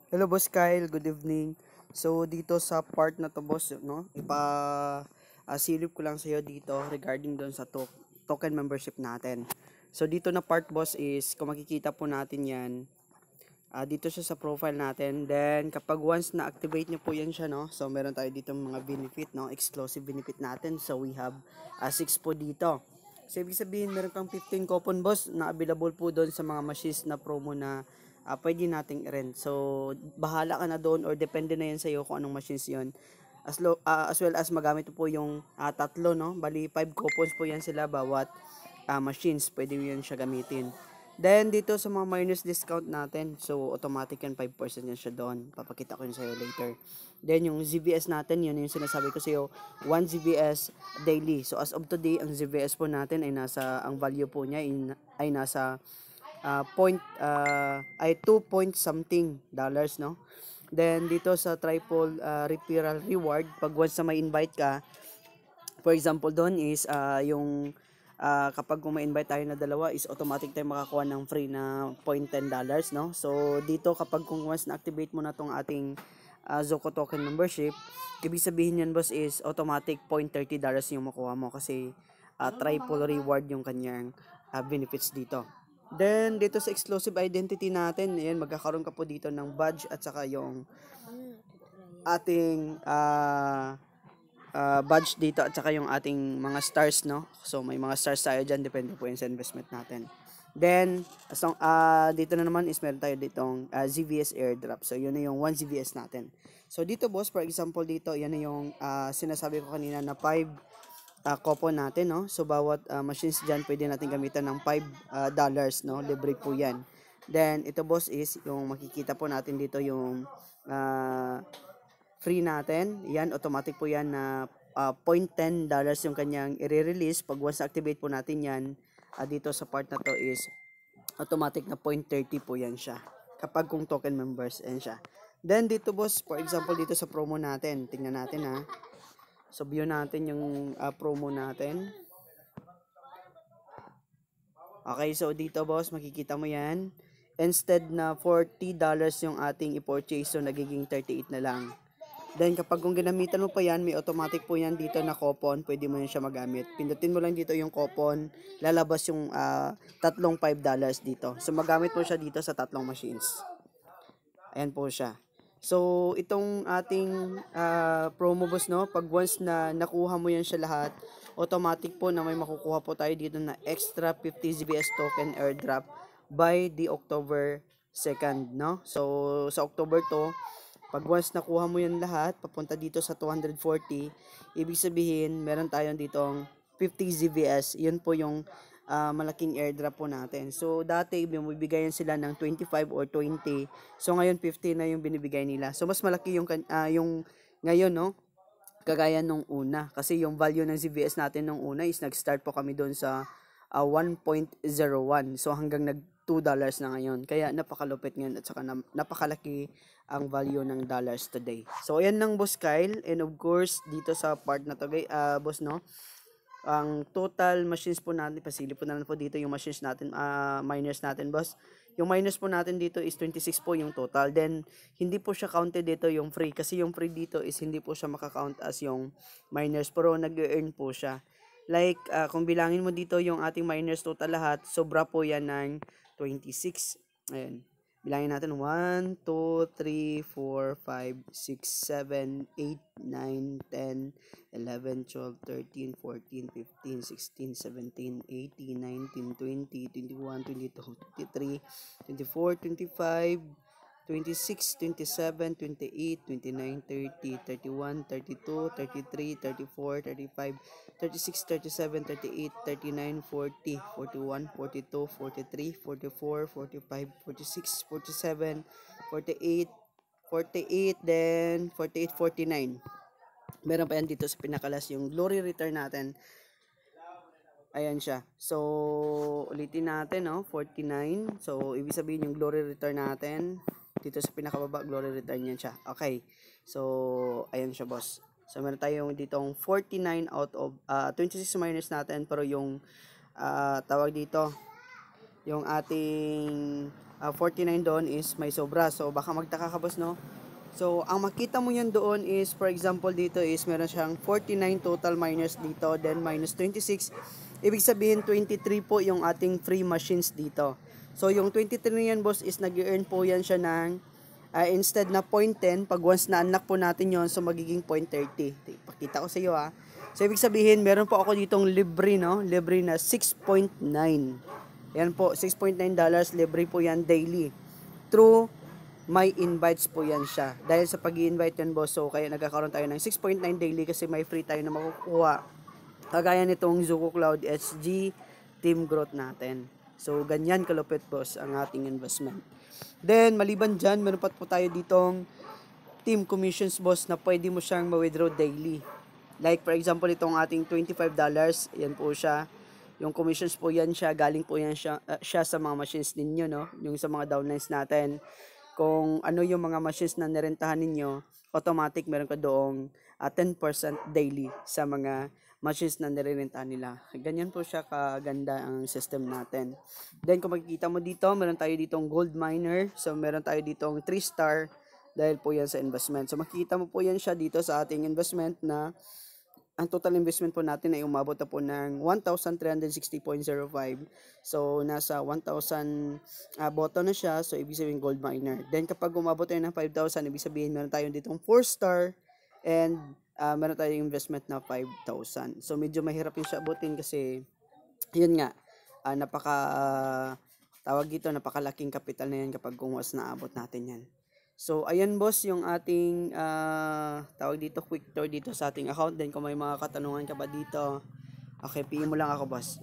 Hello Boss Kyle, good evening. So dito sa part na to boss, no, silip ko lang sa iyo dito regarding doon sa token membership natin. So dito na part boss is kung makikita po natin 'yan, dito siya sa profile natin. Then kapag once na activate niyo po 'yan siya, no. So meron tayo dito mga benefit, no, exclusive benefit natin. So we have 6 po dito. So ibig sabihin meron kang 15 coupon boss na available po doon sa mga machines na promo na pwede nating i-rent. So bahala ka na doon or depende na yan sa iyo kung anong machines yon. As well as magamit po yung tatlo, no? Bali 5 coupons po yan sila bawat machines. Pwede yun siya gamitin. Then dito sa mga minus discount natin, so automatic yan 5% yan siya doon. Papakita ko yun sa iyo later. Then yung ZVS natin, yun yung sinasabi ko sa iyo, 1 ZVS daily. So as of today, ang ZVS po natin ay ang value po niya ay nasa ay 2 point something dollars, no. Then dito sa triple referral reward, pag once na may invite ka, for example doon is kapag kung may invite tayo na dalawa is automatic tayo makakuha ng free na point $10, no. So dito kapag kung once na activate mo na tong ating Zoco token membership, ibig sabihin yan boss is automatic point $30 yung makuha mo kasi triple reward yung kanyang benefits dito. Then dito sa exclusive identity natin, ayan, magkakaroon ka po dito ng badge at saka yung ating badge dito at saka yung ating mga stars, no. So may mga stars tayo diyan, depende po yun sa investment natin. Then dito na naman is meron tayo ditong ZVS airdrop. So yun na yung 1 ZVS natin. So dito boss, for example dito, yan na yung sinasabi ko kanina na 5 coupon natin, no. So bawat machines diyan pwede natin gamitan ng $5, no. Libre po 'yan. Then ito boss is yung makikita po natin dito yung free natin. Yan automatic po 'yan na point $10 yung kanyang i-release pag once activate po natin 'yan. Dito sa part na to is automatic na point 30 po 'yan siya. Kapag kung token members, yan siya. Then dito boss, for example dito sa promo natin, tingnan natin ha. So view natin yung promo natin. Okay, so dito boss, makikita mo yan. Instead na $40 yung ating i-purchase, so nagiging 38 na lang. Then kapag kung ginamitan mo pa yan, may automatic po yan dito na coupon, pwede mo yan siya magamit. Pindutin mo lang dito yung coupon, lalabas yung tatlong $5 dito. So magamit mo siya dito sa tatlong machines. Ayan po siya. So, itong ating promo boss, no, pag once na nakuha mo yan siya lahat, automatic po na may makukuha po tayo dito na extra 50 ZBS token airdrop by the October 2nd, no. So, sa October 2, pag once nakuha mo yan lahat, papunta dito sa 240, ibig sabihin, meron tayong ditong 50 ZBS. Yun po yung malaking airdrop po natin. So, dati binibigayan sila ng 25 or 20. So, ngayon 50 na yung binibigay nila. So, mas malaki yung ngayon, no? Kagaya nung una. Kasi yung value ng ZVS natin nung una is nag-start po kami doon sa 1.01. So, hanggang nag $2 na ngayon. Kaya napakalupit ngayon at saka napakalaki ang value ng dollars today. So, ayan lang boss Kyle. And of course, dito sa part na to, boss, no? Ang total machines po natin, pasilip po na lang po dito yung machines natin, miners natin boss. Yung miners po natin dito is 26 po yung total. Then, hindi po siya counted dito yung free. Kasi yung free dito is hindi po siya makakount as yung miners. Pero nag-earn po siya. Like, kung bilangin mo dito yung ating miners total lahat, sobra po yan ng 26. Ayan. Bilangin natin 1, 2, 3, 4, 5, 6, 7, 8, 9, 10, 11, 12, 13, 14, 15, 16, 17, 18, 19, 20, 21, 22, 23, 24, 25, 26, 27, 28, 29, 30, 31, 32, 33, 34, 35, 36, 37, 38, 39, 40, 41, 42, 43, 44, 45, 46, 47, 48, 48, then 48, 49. Meron pa yan dito sa pinakalas yung glory return natin. Ayan siya. So, ulitin natin, no? 49. So, ibig sabihin yung glory return natin. Dito sa pinakababa, glory return yan siya. Okay. So, ayan siya, boss. So, meron tayong ditong 49 out of 26 minus natin. Pero yung tawag dito, yung ating 49 doon is may sobra. So baka magtaka ka boss, no? So ang makita mo yan doon is, for example dito is meron siyang 49 total minus dito, then minus 26. Ibig sabihin 23 po yung ating free machines dito. So yung 23 na yan boss is nag-earn po yan siya ng instead na 0.10, pag once na unlock po natin yon, so magiging 0.30. Pakita ko sa iyo ha. So ibig sabihin meron po ako ditong libre, no? Libre na 6.9. Yan po, $6.9 libre po yan daily. Through my invites po yan siya. Dahil sa pag-i-invite yan boss, so kaya nagkakaroon tayo ng 6.9 daily kasi may free tayo na makukuha. Kagaya nitong Zuko Cloud SG team growth natin. So ganyan kalupit boss ang ating investment. Then maliban dyan, meron pa po tayo ditong team commissions boss na pwede mo siyang ma-withdraw daily. Like for example, itong ating $25, yan po siya. Yung commissions po yan siya, galing po yan siya sa mga machines ninyo, no? Yung sa mga downlines natin. Kung ano yung mga machines na nirentahan ninyo, automatic meron ka doong 10% daily sa mga machines na nirentahan nila. Ganyan po siya kaganda ang system natin. Then kung makikita mo dito, meron tayo ditong gold miner. So meron tayo ditong 3-star dahil po yan sa investment. So makikita mo po yan siya dito sa ating investment na ang total investment po natin ay umabot na po ng 1,360.05. So, nasa 1,000 boto na siya. So, ibig sabihin gold miner. Then, kapag umabot tayo ng 5,000, ibig sabihin meron tayo ditong 4-star and meron tayong investment na 5,000. So, medyo mahirap yung siya abutin kasi, yun nga, tawag dito, napakalaking kapital na yan kapag kung was naabot natin yan. So, ayan boss, yung ating tawag dito, quick tour dito sa ating account. Then, kung may mga katanungan ka pa dito, okay, PM mo lang ako boss.